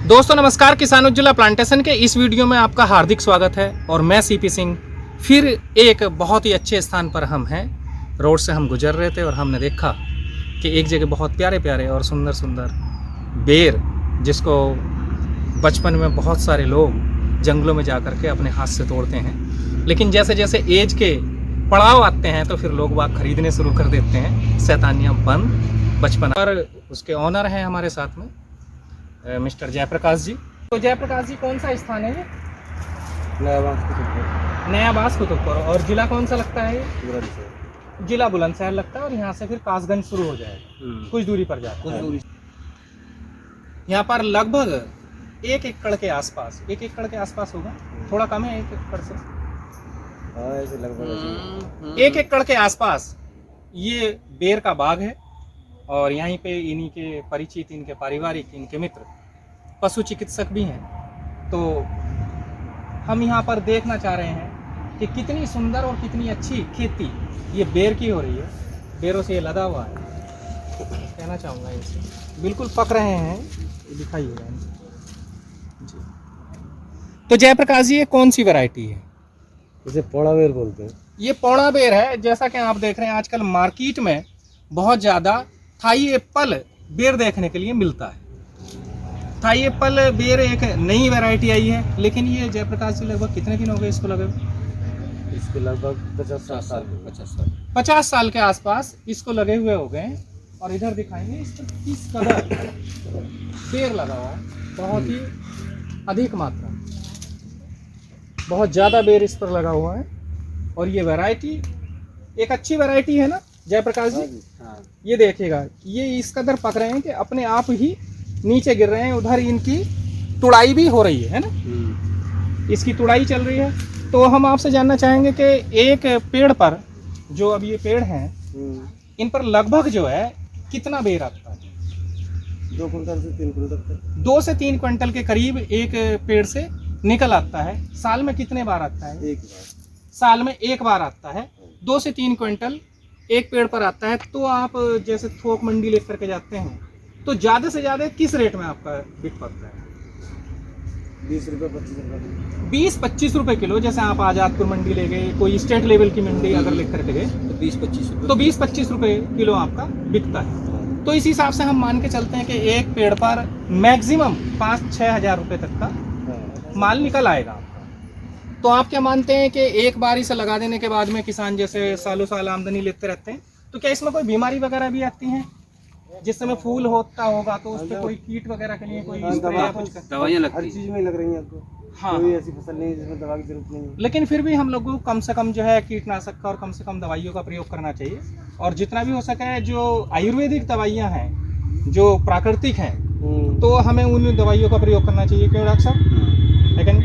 दोस्तों नमस्कार, किसान उज्ज्वला प्लांटेशन के इस वीडियो में आपका हार्दिक स्वागत है। और मैं सीपी सिंह फिर एक बहुत ही अच्छे स्थान पर हम हैं। रोड से हम गुजर रहे थे और हमने देखा कि एक जगह बहुत प्यारे प्यारे और सुंदर सुंदर बेर, जिसको बचपन में बहुत सारे लोग जंगलों में जा कर के अपने हाथ से तोड़ते हैं, लेकिन जैसे जैसे एज के पड़ाव आते हैं तो फिर लोग बाग खरीदने शुरू कर देते हैं। शैतानियाँ बंद बचपन। और उसके ऑनर हैं हमारे साथ में मिस्टर जयप्रकाश जी। तो जयप्रकाश जी, कौन सा स्थान है ये? नया बास कुतुबपुर। और जिला कौन सा लगता है ये? जिला बुलंदशहर लगता है। और यहाँ से फिर कासगंज शुरू हो जाएगा, कुछ दूरी पर जाता है। यहाँ पर लगभग 1 एकड़ के आसपास, 1 एकड़ के आसपास होगा, थोड़ा कम है 1 एकड़ से, लगभग 1 एकड़ के आसपास ये बेर का बाग है। और यहीं पे इन्हीं के परिचित, इनके पारिवारिक, इनके मित्र पशु चिकित्सक भी हैं। तो हम यहाँ पर देखना चाह रहे हैं कि कितनी सुंदर और कितनी अच्छी खेती ये बेर की हो रही है। बेरों से ये लदा हुआ है, कहना चाहूँगा इनसे। बिल्कुल पक रहे हैं, दिखाइएगा जी। तो जयप्रकाश जी, ये कौन सी वैरायटी है? इसे पौड़ा बेर बोलते हैं। ये पौड़ा बेर है। जैसा कि आप देख रहे हैं, आजकल मार्केट में बहुत ज़्यादा थाई एप्पल बेर देखने के लिए मिलता है। थाई एप्पल बेर एक नई वैरायटी आई है, लेकिन ये जयप्रकाश जी लगभग कितने दिन हो गए इसको लगे? इसको लगभग 50 साल के आसपास इसको लगे हुए हो गए। और इधर दिखाएंगे इस पर किस कदर बेर लगा हुआ है, बहुत ही अधिक मात्रा, बहुत ज़्यादा बेर इस पर लगा हुआ है। और ये वैरायटी एक अच्छी वैरायटी है ना जयप्रकाश जी? हाँ। ये देखिएगा, ये इस कदर पक रहे हैं कि अपने आप ही नीचे गिर रहे हैं। उधर इनकी तुड़ाई भी हो रही है ना, इसकी तुड़ाई चल रही है। तो हम आपसे जानना चाहेंगे कि एक पेड़ पर, जो अब ये पेड़ हैं, इन पर लगभग जो है कितना बेर आता है? 2 कुंटल से 3 कुंटल तक। 2 से 3 क्विंटल के करीब एक पेड़ से निकल आता है। साल में कितने बार आता है? एक बार। साल में एक बार आता है। 2 से 3 क्विंटल एक पेड़ पर आता है। तो आप जैसे थोक मंडी लेकर के जाते हैं तो ज़्यादा से ज़्यादा किस रेट में आपका बिक पड़ता है? 20 रुपये 25 रुपये। 20-25 रुपये किलो। जैसे आप आज़ादपुर मंडी ले गए, कोई स्टेट लेवल की मंडी अगर लेकर के गए तो 20-25 रुपये। तो 20-25 रुपये किलो आपका बिकता है। तो इस हिसाब से हम मान के चलते हैं कि एक पेड़ पर मैक्सिमम 5-6 हज़ार रुपये तक का माल निकल आएगा। तो आप क्या मानते हैं कि एक बार इसे लगा देने के बाद में किसान जैसे सालों साल आमदनी लेते रहते हैं, तो क्या इसमें कोई बीमारी वगैरह भी आती है? जिस समय फूल होता होगा तो उस पर कोई कीट वगैरह के लिए कोई दवाइयाँ लगती हैं? हर चीज़ में लग रही हैं आपको। हाँ, कोई ऐसी फसल नहीं है जिसमें दवा की जरूरत नहीं है। लेकिन फिर भी हम लोगों को कम से कम जो है कीटनाशक का और कम से कम दवाइयों का प्रयोग करना चाहिए। और जितना भी हो सके जो आयुर्वेदिक दवाइयाँ हैं, जो प्राकृतिक हैं, तो हमें उन दवाइयों का प्रयोग करना चाहिए। क्यों डॉक्टर साहब? लेकिन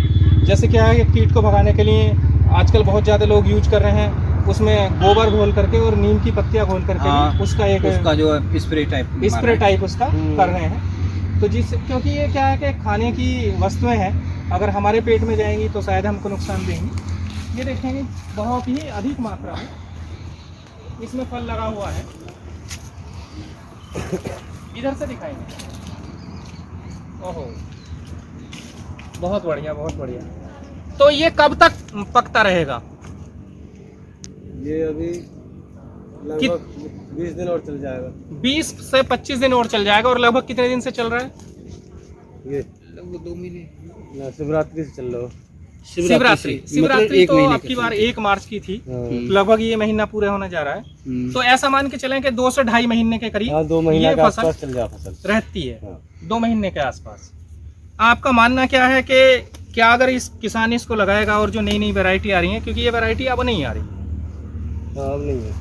जैसे क्या है कि कीट को भगाने के लिए आजकल बहुत ज़्यादा लोग यूज कर रहे हैं, उसमें गोबर घोल करके और नीम की पत्तियां घोल करके उसका जो स्प्रे टाइप उसका कर रहे हैं। तो क्योंकि ये क्या है कि खाने की वस्तुएं हैं, अगर हमारे पेट में जाएंगी तो शायद हमको नुकसान देंगी। ये देखेंगे बहुत ही अधिक मात्रा में इसमें फल लगा हुआ है। इधर से दिखाएंगे। ओहो, बहुत बढ़िया, बहुत बढ़िया। तो ये कब तक पकता रहेगा? ये अभी लगभग 20 दिन और चल जाएगा। 20 से 25 दिन और चल जाएगा। और लगभग कितने दिन से चल रहा है ये? लगभग 2 महीने। शिवरात्रि से चल रहा है। शिवरात्रि तो आपकी बार 1 मार्च की थी। लगभग ये महीना पूरा होने जा रहा है। तो ऐसा मान के चलें कि 2 से ढाई महीने के करीब 2 महीने के आसपास चल जाए फसल रहती है। 2 महीने के आसपास। आपका मानना क्या है कि क्या अगर इस किसान इसको लगाएगा और जो नई नई वैरायटी आ रही है, क्योंकि ये वैरायटी अब नहीं आ रही है, अब नहीं है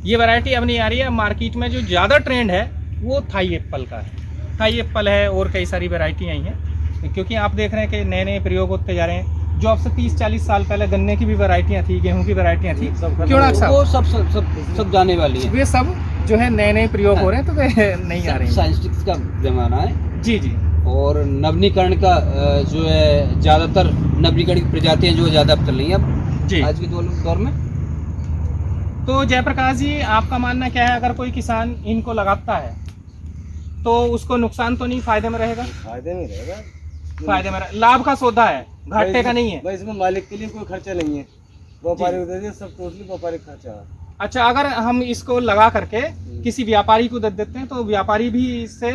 ये वैरायटी अब नहीं आ रही है। मार्केट में जो ज़्यादा ट्रेंड है वो थाई एप्पल का है। थाई एप्पल है और कई सारी वैरायटी आई हैं, क्योंकि आप देख रहे हैं कि नए नए प्रयोग होते जा रहे हैं। जो अब से 30-40 साल पहले गन्ने की भी वैरायटियाँ थी, गेहूँ की वैरायटियाँ थी, क्यों ना वो सब जाने वाली है। वे सब जो है नए नए प्रयोग हो रहे हैं, तो वे नहीं आ रहे हैं। साइंटिस्ट का जमाना है। जी जी। और नवीनीकरण का जो है, ज़्यादातर नवीनीकरण की प्रजातियाँ जो ज़्यादा चल रही हैं अब जी आज के दौर में। तो जयप्रकाश जी, आपका मानना क्या है, अगर कोई किसान इनको लगाता है तो उसको नुकसान तो नहीं, फायदे में रहेगा? फायदे में रहेगा, फायदे में लाभ का सौदा है, घाटे का नहीं है। भाई इसमें मालिक के लिए कोई खर्चा नहीं है, व्यापारी को दे दिया, सब टोटली व्यापारी खर्चा है। अच्छा, अगर हम इसको लगा करके किसी व्यापारी को दे देते हैं तो व्यापारी भी इससे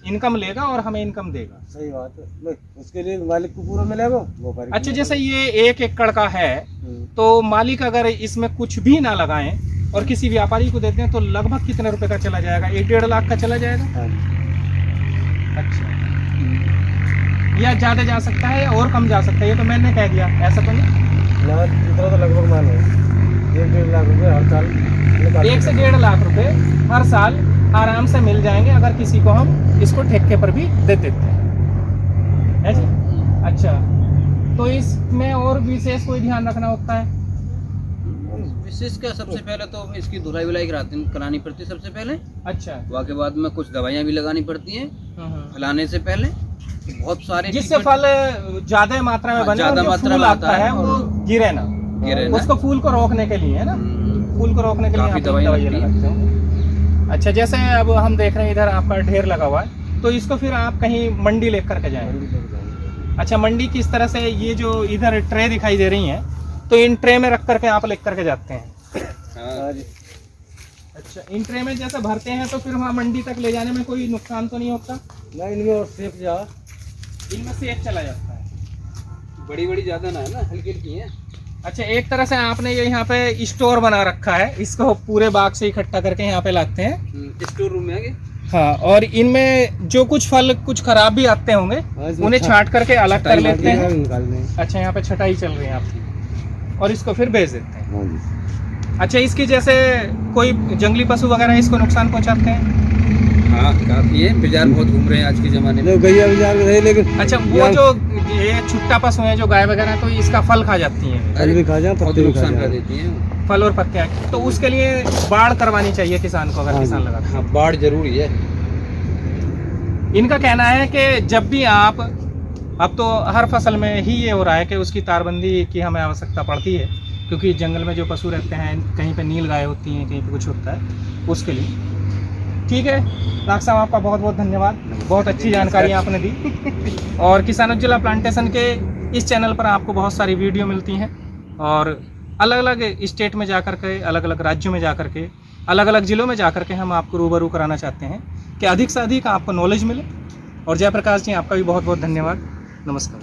इनकम लेगा और हमें इनकम देगा। सही बात है, भाई उसके लिए मालिक को पूरा मिलेगा, व्यापारी को अच्छा, जैसे ये 1 एकड़ का है तो मालिक अगर इसमें कुछ भी ना लगाएं और किसी व्यापारी को देते हैं तो लगभग कितने रुपए का चला जाएगा? 1-1.5 लाख का चला जाएगा? हाँ जी। अच्छा, या ज्यादा जा सकता है या और कम जा सकता है? ये तो मैंने कह दिया, ऐसा तो नहीं? ना इतना तो लगभग मान 1-1.5 लाख रुपए हर साल 1 से 1.5 लाख रुपए हर साल आराम से मिल जाएंगे अगर किसी को हम इसको ठेके पर भी दे देते हैं, है जी? अच्छा, तो इसमें और विशेष कोई ध्यान रखना होता है? विशेष क्या, सबसे पहले तो इसकी धुलाई वुलाई करानी पड़ती है सबसे पहले। अच्छा, उसके बाद में कुछ दवाइयाँ भी लगानी पड़ती हैं फैलाने से पहले, बहुत सारे जिससे फल ज्यादा मात्रा में बने, ज्यादा और जो मात्रा फूल में आता है वो गिरे ना, उसको फूल को रोकने के लिए, है ना? फूल को रोकने के लिए काफी आप दवाई दवाइयाँ लगती है। लगाते हो। अच्छा, जैसे अब हम देख रहे हैं इधर आपका ढेर लगा हुआ है, तो इसको फिर आप कहीं मंडी लेकर के जाएंगे? अच्छा, मंडी किस तरह से? ये जो इधर ट्रे दिखाई दे रही हैं, तो इन ट्रे में रख करके आप लेकर के जाते हैं? हाँ जी। अच्छा, इन ट्रे में जैसे भरते हैं तो फिर वहाँ मंडी तक ले जाने में कोई नुकसान तो नहीं होता? ना इनमें और सेफ जा, इनमें सेफ चला जाता है। बड़ी बड़ी ज्यादा ना है ना, हल्की हल्की है। अच्छा, एक तरह से आपने ये यहाँ पे स्टोर बना रखा है, इसको पूरे बाग से इकट्ठा करके यहाँ पे लाते हैं स्टोर रूम में आगे। हाँ, और इनमें जो कुछ फल कुछ खराब भी आते होंगे उन्हें छांट करके अलग कर लेते हैं। अच्छा, यहाँ पे छटाई चल रही है आपकी और इसको फिर बेच देते हैं। हाँ जी। अच्छा, इसकी जैसे कोई जंगली पशु वगैरह इसको नुकसान पहुँचाते हैं? हाँ, काफी है, बाजार बहुत घूम रहे हैं आज के जमाने में। गैया बाजार में रहे, लेकिन अच्छा, वो जो ये छुट्टा पशु है जो गाय वगैरह, तो इसका फल खा जाती हैं, फल भी खा जाए, बहुत पत्ते भी खा नुकसान कर जाए। देती हैं। फल और पत्ते। तो उसके लिए बाड़ करवानी चाहिए किसान को, अगर हाँ किसान जी। लगाता है। हाँ, बाढ़ जरूरी है। इनका कहना है कि जब भी आप, अब तो हर फसल में ही ये हो रहा है कि उसकी तारबंदी की हमें आवश्यकता पड़ती है, क्योंकि जंगल में जो पशु रहते हैं, कहीं पे नील गाय होती हैं, कहीं पे कुछ होता है, उसके लिए। ठीक है डॉक्टर साहब, आपका बहुत बहुत धन्यवाद, बहुत अच्छी जानकारी आपने दी। और किसान उज्ज्वला प्लांटेशन के इस चैनल पर आपको बहुत सारी वीडियो मिलती हैं और अलग अलग स्टेट में जाकर के, अलग अलग राज्यों में जाकर के, अलग अलग ज़िलों में जाकर के हम आपको रूबरू कराना चाहते हैं कि अधिक से अधिक आपको नॉलेज मिले। और जयप्रकाश जी, आपका भी बहुत बहुत धन्यवाद। नमस्कार।